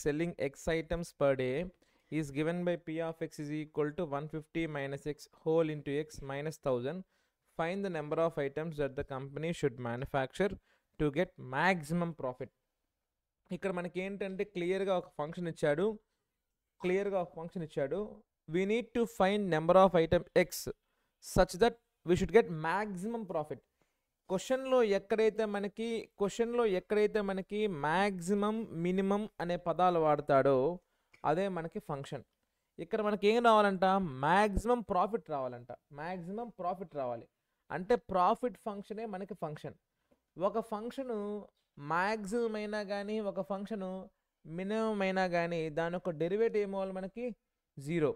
selling x items per day is given by p of x is equal to 150 minus x whole into x minus 1000. Find the number of items that the company should manufacture to get maximum profit. ఇక్కడ మనకి ఏంటంటే క్లియర్గా ఒక function ఇచ్చాడు. We need to find number of item x such that we should get maximum profit. క్వశ్చన్లో ఎక్కడైతే మనకి maximum minimum అనే పదాలు వాడతాడో అదే మనకి ఫంక్షన్. ఇక్కడ మనకి ఏం రావాలంట, మ్యాక్సిమం ప్రాఫిట్ రావాలి. అంటే ప్రాఫిట్ ఫంక్షనే మనకి ఫంక్షన్. ఒక ఫంక్షను మ్యాక్సిమం అయినా కానీ ఒక ఫంక్షను మినిమం అయినా కానీ దాని యొక్క డెరివేటివ్ ఏమవ్వాలి మనకి 0.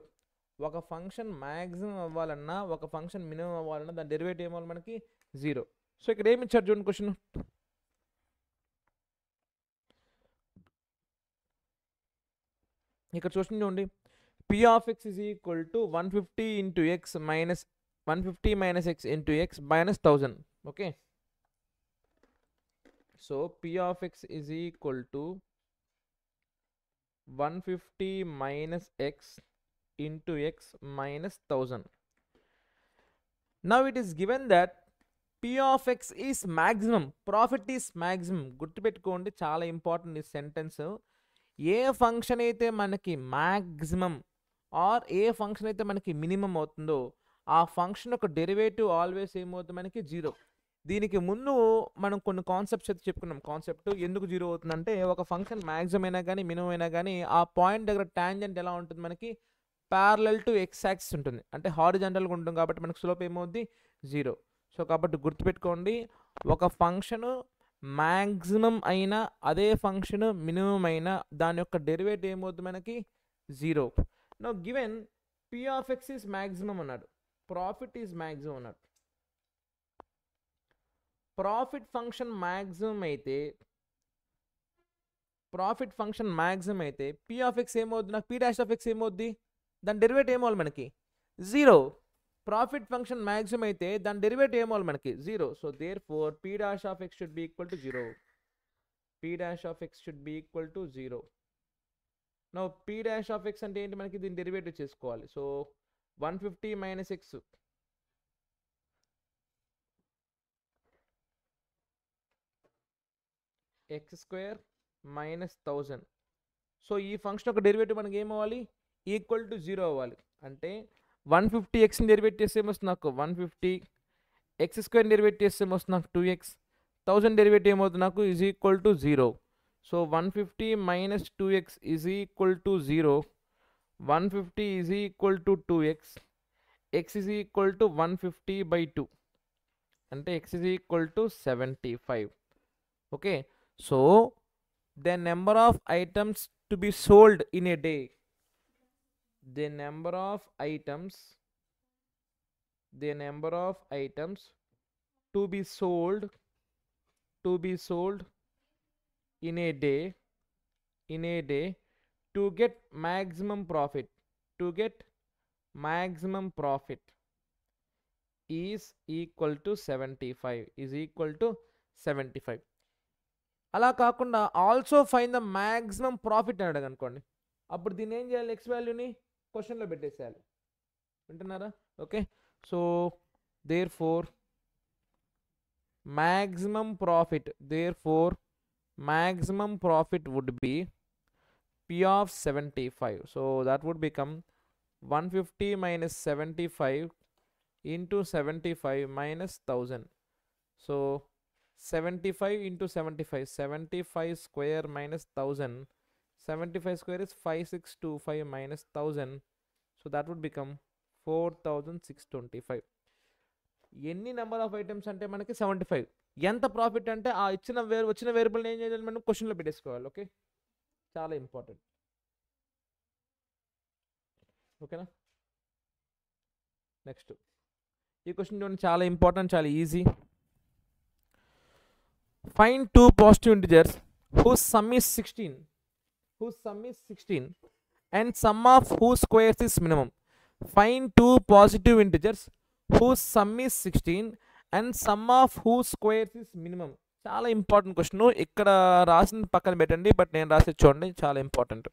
ఒక ఫంక్షన్ మ్యాక్సిమం అవ్వాలన్నా ఒక ఫంక్షన్ మినిమం అవ్వాలన్నా దాని డెరివేటివ్ ఏమవ్వాలి మనకి 0. సో ఇక్కడ ఏమి ఇచ్చారు చూడండి క్వశ్చన్. ఇక్కడ చూడండి p of x is equal to 150 into x minus 150 minus x into x minus 1000. Okay, so p of x is equal to 150 minus x into x minus 1000. Now it is given that p of x is maximum, profit is maximum. గుర్తుపెట్టుకోండి, చాలా important ఈ sentence. ఏ function అయితే మనకి maximum are A function అయితే మనకి minimum అవుతుందో ఆ function యొక్క డెరివేటివ్ ఆల్వేస్ ఏమవుతుంది మనకి 0. దీనికి ముందు మనం కొన్ని కాన్సెప్ట్స్ అయితే చెప్పుకున్నాం. కాన్సెప్ట్ ఎందుకు 0 అవుతుందంటే ఒక ఫంక్షన్ మ్యాక్సిమం అయినా కానీ మినిమం అయినా కానీ ఆ పాయింట్ దగ్గర టాంజెంట్ ఎలా ఉంటుంది మనకి ప్యారలల్ టు ఎక్స్ యాక్సిస్ ఉంటుంది, అంటే హారిజాంటల్గా ఉంటుంది కాబట్టి మనకి స్లోప్ ఏమవుద్ది 0. సో కాబట్టి గుర్తుపెట్టుకోండి, ఒక ఫంక్షను మ్యాక్సిమం అయినా అదే ఫంక్షన్ మినిమం అయినా దాని యొక్క డెరివేటివ్ ఏమవుతుంది మనకి 0. No given p of x is maximum అన్నాడు, ప్రాఫిట్ ఈజ్ మ్యాక్సిమం అన్నాడు. ప్రాఫిట్ ఫంక్షన్ మ్యాక్సిమం అయితే p of x ఏమవుద్ది నాకు p dash of x ఏమవుద్ది దాని డెరివేటివ్ ఏమవ్వాలి మనకి 0. ప్రాఫిట్ ఫంక్షన్ మ్యాక్సిమం అయితే దాని డెరివేటివ్ ఏమవ్వాలి మనకి 0. So therefore p dash of x should be equal to 0. p dash of x should be equal to 0. Now p dash of x అంటే ఏంటి మనకి దీని డెరివేటివ్ చేసుకోవాలి. So 150 minus x x square minus 1000. So ఈ function యొక్క derivative మనకి ఏమవ్వాలి equal to 0 అవ్వాలి. అంటే 150 xని డెరివేట్ చేస్తే ఏమొస్తుంది నాకు 150, x స్క్వేర్ డెరివేట్ చేస్తే ఏమొస్తుంది నాకు 2x, 1000 డెరివేటివ్ ఏమవుతుంది నాకు is equal to 0. So 150 minus 2x is equal to 0. 150 is equal to 2x, x is equal to 150/2 అంటే x is equal to 75. Okay, so the number of items to be sold in a day, the number of items to be sold in a day to get maximum profit is equal to 75. అలా కాకుండా also find the maximum profit అని అనుకోండి, అప్పుడు దీన్ని ఏం చేయాలి, X వాల్యూని క్వశ్చన్లో పెట్టేసేయాలి. వింటున్నారా? Okay, so therefore maximum profit would be p of 75. So that would become 150 minus 75 into 75 minus 1000. So 75 into 75 square minus 1000. 75 square is 5625 minus 1000. So that would become 4625. ఎన్ని నెంబర్ ఆఫ్ ఐటమ్స్ అంటే మనకి 75. ఎంత profit అంటే ఆ వచ్చిన వేరియబుల్ని ఏం చేయాలి మనం క్వశ్చన్లో పెట్టేసుకోవాలి. ఓకే, చాలా ఇంపార్టెంట్. ఓకేనా? నెక్స్ట్ ఈ క్వశ్చన్ చూడండి, చాలా ఇంపార్టెంట్, చాలా easy. Find two positive integers whose sum is 16 and sum of whose squares is minimum. Find two positive integers whose sum is 16 and sum of whose squares is minimum. చాలా important question. ఇక్కడ రాసిన పక్కన పెట్టండి, but నేను రాసేది చూడండి, చాలా important.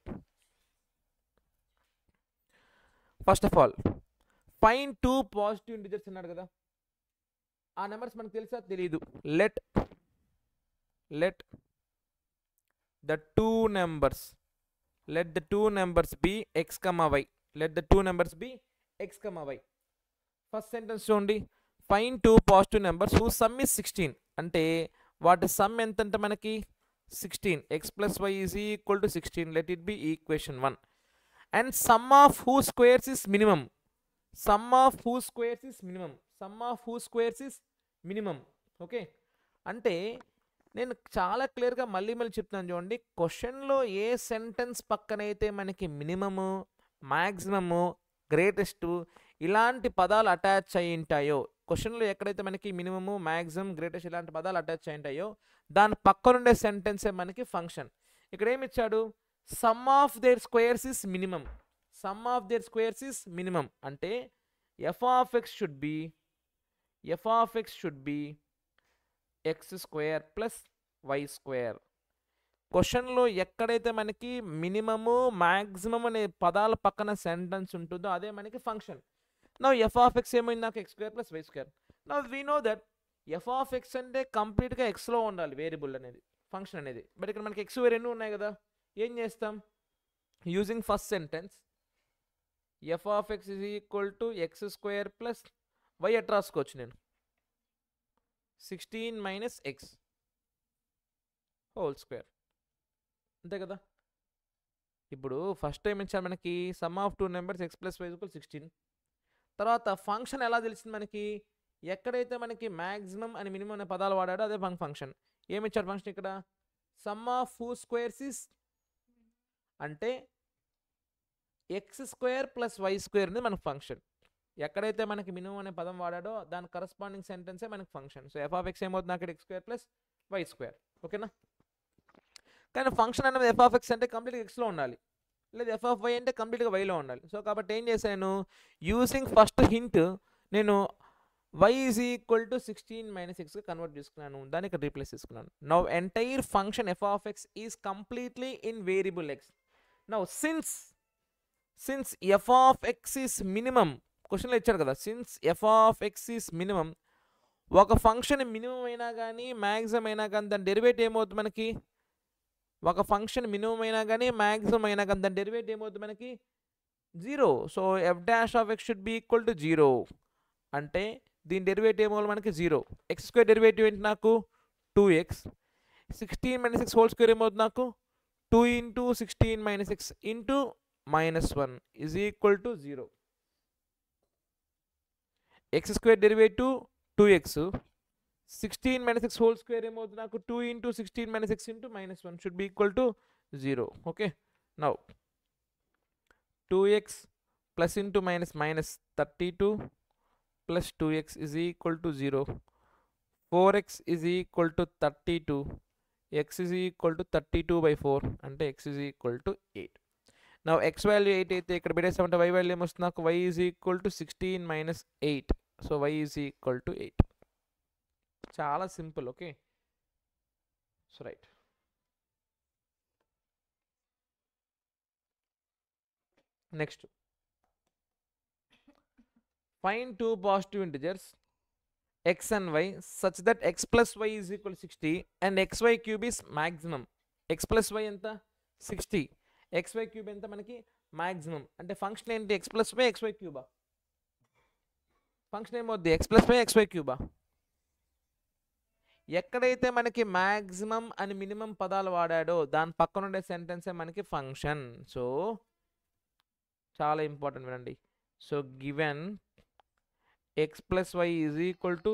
First of all find 2 positive integers అన్నాడు కదా, ఆ నెంబర్స్ మనకు తెలుసా తెలీదు. Let the two numbers be x, y. Let the two numbers be x, y. First sentence చూడండి, find 2 positive numbers who sum is 16. అంటే వాటి సమ్ ఎంత అంటే మనకి 16. x plus y is equal to 16. Let it be equation 1. And sum of whose squares is minimum. Okay, అంటే నేను చాలా క్లియర్గా మళ్ళీ చెప్తాను చూడండి. క్వశ్చన్లో ఏ సెంటెన్స్ పక్కనైతే మనకి మినిమము, మ్యాక్సిమము, గ్రేటెస్ట్ ఇలాంటి పదాలు అటాచ్ అయి ఉంటాయో, క్వశ్చన్లో ఎక్కడైతే మనకి మినిమము, మ్యాక్సిమం, గ్రేటెస్ట్ ఇలాంటి పదాలు అటాచ్ అయి ఉంటాయో దాని పక్కనుండే సెంటెన్సే మనకి ఫంక్షన్. ఇక్కడ ఏమి ఇచ్చాడు, some of their squares is minimum. అంటే f of x should be x square plus y square. క్వశ్చన్లో ఎక్కడైతే మనకి మినిమము, మ్యాక్సిమం అనే పదాల పక్కన సెంటెన్స్ ఉంటుందో అదే మనకి function. Now f of x ఏమైంది నాకు, x square plus y square. Now we know that f of x అంటే కంప్లీట్గా ఎక్స్లో ఉండాలి వేరియబుల్ అనేది, ఫంక్షన్ అనేది. బట్ ఇక్కడ మనకి x రెండు ఉన్నాయి కదా, ఏం చేస్తాం, using first sentence f of x is equal to x square plus y at రాసుకోవచ్చు నేను, 16 minus x హోల్ స్క్వేర్, అంతే కదా. ఇప్పుడు ఫస్ట్ టైం ఇచ్చారు మనకి some of 2 numbers x plus y equal 16. తర్వాత ఫంక్షన్ ఎలా తెలిసింది మనకి, ఎక్కడైతే మనకి మ్యాక్సిమం అని మినిమం అనే పదాలు వాడాడో అదే ఫంక్షన్. ఏమిచ్చారు ఫంక్షన్ ఇక్కడ, sum of who squares is అంటే x square plus why square అనేది మనకు ఫంక్షన్. ఎక్కడైతే మనకి మినిమం అనే పదం వాడాడో దాని కరస్పాండింగ్ సెంటెన్సే మనకి function. So F of X ఏమవుతుంది అక్కడ X square plus why square. ఓకేనా, కానీ ఫంక్షన్ అనేది ఎఫ్ ఆఫ్ ఎక్స్ అంటే కంప్లీట్గా ఎక్స్లో ఉండాలి, లేదా ఎఫ్ ఆఫ్ వై అంటే కంప్లీట్గా వైలో ఉండాలి. సో కాబట్టి ఏం చేశాను, యూజింగ్ ఫస్ట్ హింట్ నేను y is equal to 16 minus ఎక్స్గా కన్వర్ట్ చేసుకున్నాను, దాన్ని ఇక్కడ రీప్లేస్ చేసుకున్నాను. Now entire function f of x is completely in variable x. Now since f of x is minimum, క్వశ్చన్లో ఇచ్చాడు కదా, since f of x is minimum, ఒక function minimum అయినా కానీ మ్యాక్సిమం అయినా కానీ దాని డెరివేటివ్ ఏమవుతుంది మనకి, ఒక ఫంక్షన్ మినిమం అయినా కానీ మ్యాక్సిమం అయినా కానీ దాని డెరివేటివ్ ఏమవుతుంది మనకి 0. So F dash of X should be equal to 0. అంటే దీని డెరివేటివ్ ఏమవుతుంది మనకి 0. ఎక్స్ స్క్వేర్ డెరివేటివ్ ఏంటి నాకు 2x, 16 minus X whole square ఏమవుతుంది నాకు 2 into 16 minus X into -1 is equal to 0. X square derivative 2x, 16 minus X whole square ఏమవుతుంది నాకు 2 into 16 minus X into -1 should be equal to 0. Okay, now 2x plus into minus 32 plus 2x is equal to 0. 4x is equal to 32. x is equal to 32 by 4 అంటే x is equal to 8. Now x value 8 అయితే ఇక్కడ పెట్టేసామంటే y value ఏమొస్తుంది నాకు, y is equal to 16 minus 8. So y is equal to 8. చాలా simple. Okay, so right, next find 2 positive integers x and y such that x plus y is equal to 60 and xy cube is maximum. x plus y ఎంత 60, xy cube ఎంత మనకి maximum. అంటే function ఏంటి, x plus y xy cube. Function ఏమవుద్ది x plus y xy cube. ఎక్కడైతే మనకి maximum అని minimum పదాలు వాడాడో దాని పక్కన ఉండే సెంటెన్సే మనకి ఫంక్షన్. సో చాలా ఇంపార్టెంట్ వినండి. So given x plus y is equal to